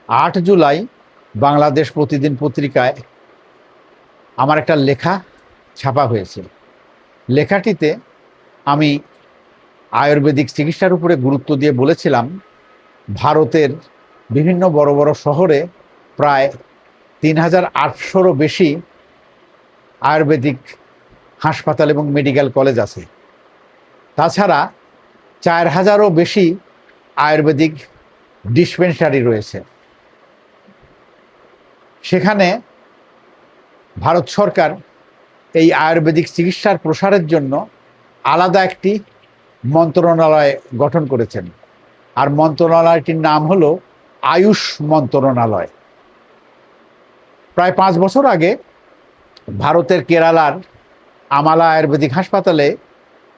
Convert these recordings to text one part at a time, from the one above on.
8 জুলাই বাংলাদেশ প্রতিদিন পত্রিকায় আমার একটা লেখা ছাপা হয়েছে। লেখাটিতে আমি আয়ুর্বেদিক চিকিৎসার উপরে গুরুত্ব দিয়ে বলেছিলাম, ভারতের বিভিন্ন বড় বড় শহরে প্রায় ৩,৮০০-রও বেশি আয়ুর্বেদিক হাসপাতাল এবং মেডিকেল কলেজ আছে। তাছাড়া ৪,০০০-রও বেশি আয়ুর্বেদিক ডিসপেন্সারি রয়েছে। সেখানে ভারত সরকার এই আয়ুর্বেদিক চিকিৎসার প্রসারের জন্য আলাদা একটি মন্ত্রণালয় গঠন করেছেন, আর মন্ত্রণালয়টির নাম হলো আয়ুষ মন্ত্রণালয়। প্রায় ৫ বছর আগে ভারতের কেরালার আমালা আয়ুর্বেদিক হাসপাতালে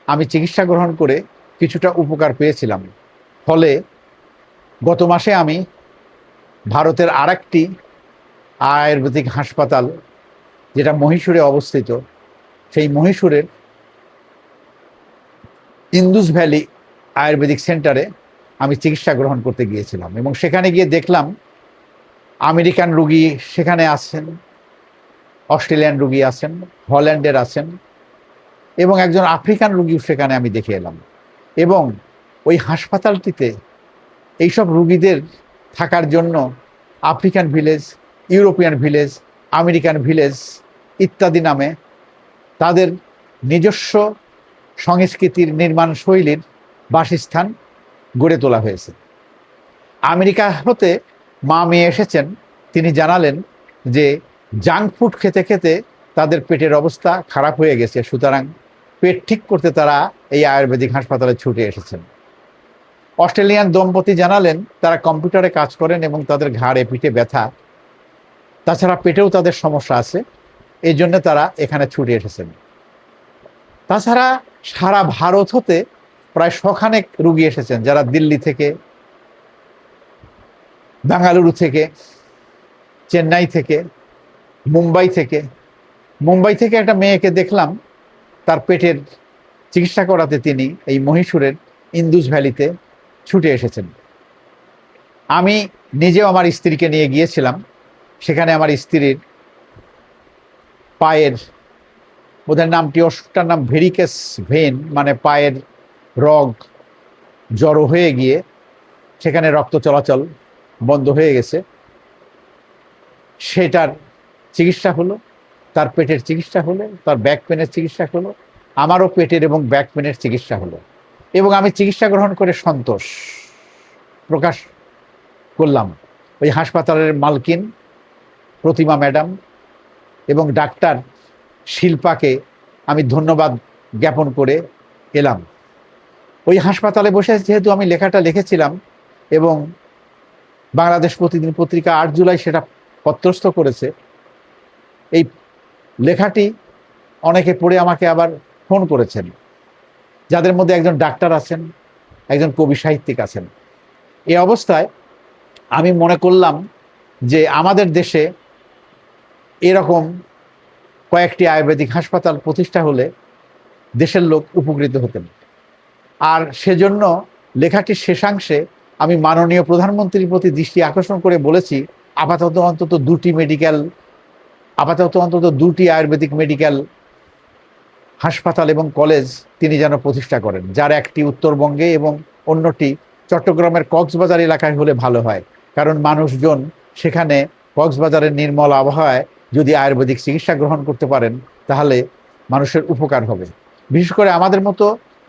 আমি চিকিৎসা গ্রহণ করে কিছুটা উপকার পেয়েছিলাম। ফলে গত মাসে আমি ভারতের আরেকটি আয়ুর্বেদিক হাসপাতাল, যেটা মহীশূরে অবস্থিত, সেই মহীশূরের ইন্দুস ভ্যালি আয়ুর্বেদিক সেন্টারে আমি চিকিৎসা গ্রহণ করতে গিয়েছিলাম, এবং সেখানে গিয়ে দেখলাম আমেরিকান রুগী সেখানে আছেন, অস্ট্রেলিয়ান রুগী আছেন, হল্যান্ডের আছেন, এবং একজন আফ্রিকান রুগীও সেখানে আমি দেখে এলাম। এবং ওই হাসপাতালটিতে এইসব রুগীদের থাকার জন্য African village, European village, American village ইত্যাদি নামে তাদের নিজস্ব সংস্কৃতির নির্মাণ শৈলীর বাসস্থান গড়ে তোলা হয়েছে। আমেরিকা হতে মা মেয়ে এসেছেন, তিনি জানালেন যে জাঙ্ক ফুড খেতে খেতে তাদের পেটের অবস্থা খারাপ হয়ে গেছে, সুতরাং পেট ঠিক করতে তারা এই আয়ুর্বেদিক হাসপাতালে ছুটে এসেছেন। অস্ট্রেলিয়ান দম্পতি জানালেন তারা কম্পিউটারে কাজ করেন এবং তাদের ঘাড়ে পিঠে ব্যথা, তাছাড়া পেটেও তাদের সমস্যা আছে, এই জন্য তারা এখানে ছুটে এসেছেন। তাছাড়া সারা ভারত হতে প্রায় শখানেক রুগী এসেছেন, যারা দিল্লি থেকে, বেঙ্গালুরু থেকে, চেন্নাই থেকে, মুম্বাই থেকে একটা মেয়েকে দেখলাম, তার পেটের চিকিৎসা করাতে তিনি এই মহীশূরের ইন্দুস ভ্যালিতে ছুটে এসেছেন। আমি নিজেও আমার স্ত্রীকে নিয়ে গিয়েছিলাম। সেখানে আমার স্ত্রীর পায়ের, ওদের নামটি, অসুখটার নাম ভেরিকেস ভেন, মানে পায়ের রগ জড়ো হয়ে গিয়ে সেখানে রক্ত চলাচল বন্ধ হয়ে গেছে, সেটার চিকিৎসা হলো। তার পেটের চিকিৎসা হলো, তার ব্যাক পেনের চিকিৎসা হলো, আমারও পেটের এবং ব্যাক পেনের চিকিৎসা হলো, এবং আমি চিকিৎসা গ্রহণ করে সন্তোষ প্রকাশ করলাম। ওই হাসপাতালের মালকিন প্রতিমা ম্যাডাম এবং ডাক্তার শিল্পাকে আমি ধন্যবাদ জ্ঞাপন করে এলাম। ওই হাসপাতালে বসে যেহেতু আমি লেখাটা লিখেছিলাম এবং বাংলাদেশ প্রতিদিন পত্রিকা 8 জুলাই সেটা পত্রস্থ করেছে, এই লেখাটি অনেকে পড়ে আমাকে আবার ফোন করেছেন, যাদের মধ্যে একজন ডাক্তার আছেন, একজন কবি সাহিত্যিক আছেন। এই অবস্থায় আমি মনে করলাম যে আমাদের দেশে এরকম কয়েকটি আয়ুর্বেদিক হাসপাতাল প্রতিষ্ঠা হলে দেশের লোক উপকৃত হতেন। আর সেজন্য লেখাটির শেষাংশে আমি মাননীয় প্রধানমন্ত্রীর প্রতি দৃষ্টি আকর্ষণ করে বলেছি, আপাতত অন্তত দুটি আয়ুর্বেদিক মেডিকেল হাসপাতাল এবং কলেজ তিনি যেন প্রতিষ্ঠা করেন, যার একটি উত্তরবঙ্গে এবং অন্যটি চট্টগ্রামের কক্সবাজার এলাকায় হলে ভালো হয়। কারণ মানুষজন সেখানে কক্সবাজারের নির্মল আবহাওয়ায় যদি আয়ুর্বেদিক চিকিৎসা গ্রহণ করতে পারেন, তাহলে মানুষের উপকার হবে। বিশেষ করে আমাদের মতো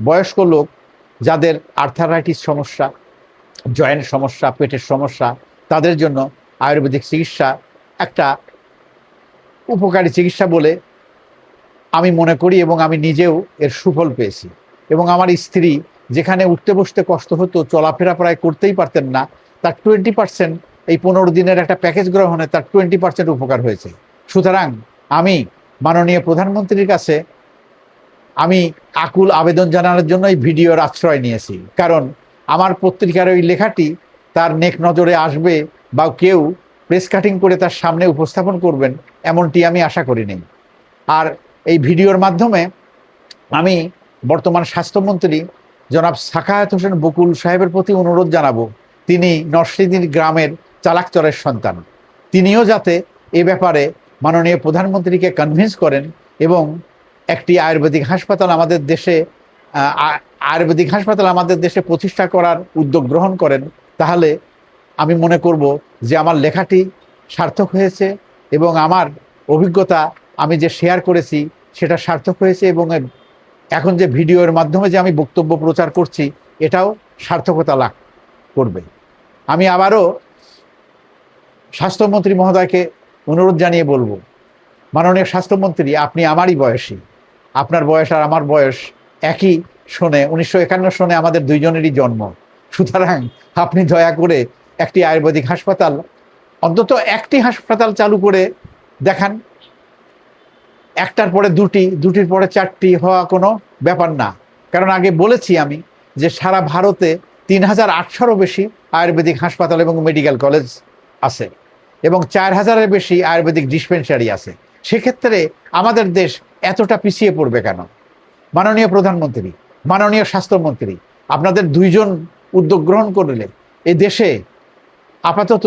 বয়স্ক লোক, যাদের আর্থারাইটিস সমস্যা, জয়েন্ট সমস্যা, পেটের সমস্যা, তাদের জন্য আয়ুর্বেদিক চিকিৎসা একটা উপকারী চিকিৎসা বলে আমি মনে করি, এবং আমি নিজেও এর সুফল পেয়েছি। এবং আমার স্ত্রী যেখানে উঠতে বসতে কষ্ট হতো, চলাফেরা প্রায় করতেই পারতেন না, তার 20% এই 15 দিনের একটা প্যাকেজ গ্রহণে তার 20% উপকার হয়েছে। সুতরাং আমি মাননীয় প্রধানমন্ত্রীর কাছে আমি আকুল আবেদন জানানোর জন্য এই ভিডিওর আশ্রয় নিয়েছি, কারণ আমার পত্রিকার ওই লেখাটি তার নেক নজরে আসবে বা কেউ প্রেস কাটিং করে তার সামনে উপস্থাপন করবেন, এমনটি আমি আশা করিনি। আর এই ভিডিওর মাধ্যমে আমি বর্তমান স্বাস্থ্যমন্ত্রী জনাব সাখাওয়াত হোসেন বকুল সাহেবের প্রতি অনুরোধ জানাবো, তিনি নরসিংদী গ্রামের চালাকচরের সন্তান। তিনিও যাতে এ ব্যাপারে মাননীয় প্রধানমন্ত্রীকে কনভিন্স করেন এবং একটি আয়ুর্বেদিক হাসপাতাল আমাদের দেশে প্রতিষ্ঠা করার উদ্যোগ গ্রহণ করেন, তাহলে আমি মনে করব যে আমার লেখাটি সার্থক হয়েছে এবং আমার অভিজ্ঞতা আমি যে শেয়ার করেছি সেটা সার্থক হয়েছে, এবং এখন যে ভিডিওর মাধ্যমে যে আমি বক্তব্য প্রচার করছি এটাও সার্থকতা লাভ করবে। আমি আবারও স্বাস্থ্যমন্ত্রী মহোদয়কে অনুরোধ জানিয়ে বলবো, মাননীয় স্বাস্থ্যমন্ত্রী, আপনি আমারই বয়সী, আপনার বয়স আর আমার বয়স একই সনে, 1951 সনে আমাদের দুইজনেরই জন্ম। সুতরাং আপনি দয়া করে একটি আয়ুর্বেদিক হাসপাতাল, অন্তত একটি হাসপাতাল চালু করে দেখান। একটার পরে দুটির পরে চারটি হওয়া কোনো ব্যাপার না। কারণ আগে বলেছি আমি যে সারা ভারতে 3800-ও বেশি আয়ুর্বেদিক হাসপাতাল এবং মেডিকেল কলেজ আছে এবং 4000-এর বেশি আয়ুর্বেদিক ডিসপেন্সারি আছে। সেক্ষেত্রে আমাদের দেশ এতটা পিছিয়ে পড়বে কেন? মাননীয় প্রধানমন্ত্রী, মাননীয় স্বাস্থ্যমন্ত্রী, আপনাদের দুইজন উদ্যোগ গ্রহণ করলে এই দেশে আপাতত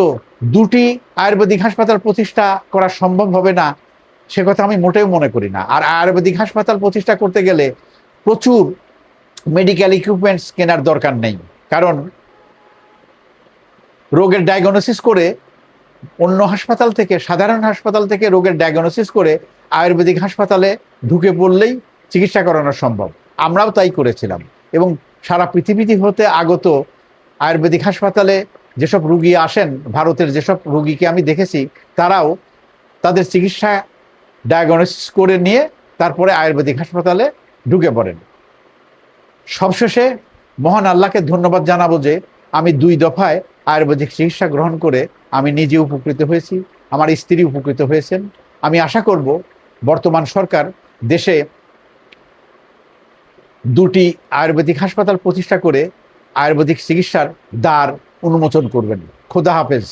2টি আয়ুর্বেদিক হাসপাতাল প্রতিষ্ঠা করা সম্ভব হবে না, সে কথা আমি মোটেও মনে করি না। আর আয়ুর্বেদিক হাসপাতাল প্রতিষ্ঠা করতে গেলে প্রচুর মেডিকেল ইকুইপমেন্টস কেনার দরকার নেই, কারণ রোগের ডায়াগনোসিস করে অন্য হাসপাতাল থেকে, সাধারণ হাসপাতাল থেকে রোগের ডায়াগনোসিস করে আয়ুর্বেদিক হাসপাতালে ঢুকে পড়লেই চিকিৎসা করানো সম্ভব। আমরাও তাই করেছিলাম এবং সারা পৃথিবী হতে আগত আয়ুর্বেদিক হাসপাতালে যেসব রুগী আসেন, ভারতের যেসব রুগীকে আমি দেখেছি, তারাও তাদের চিকিৎসা ডায়াগনোসিস করে নিয়ে তারপরে আয়ুর্বেদিক হাসপাতালে ঢুকে পড়েন। সবশেষে মহান আল্লাহকে ধন্যবাদ জানাবো যে আমি 2 দফায় আয়ুর্বেদিক চিকিৎসা গ্রহণ করে আমি নিজে উপকৃত হয়েছি, আমার স্ত্রী উপকৃত হয়েছেন। আমি আশা করব বর্তমান সরকার দেশে 2টি আয়ুর্বেদিক হাসপাতাল প্রতিষ্ঠা করে আয়ুর্বেদিক চিকিৎসার দ্বার উন্মোচন করবেন। খোদা হাফেজ।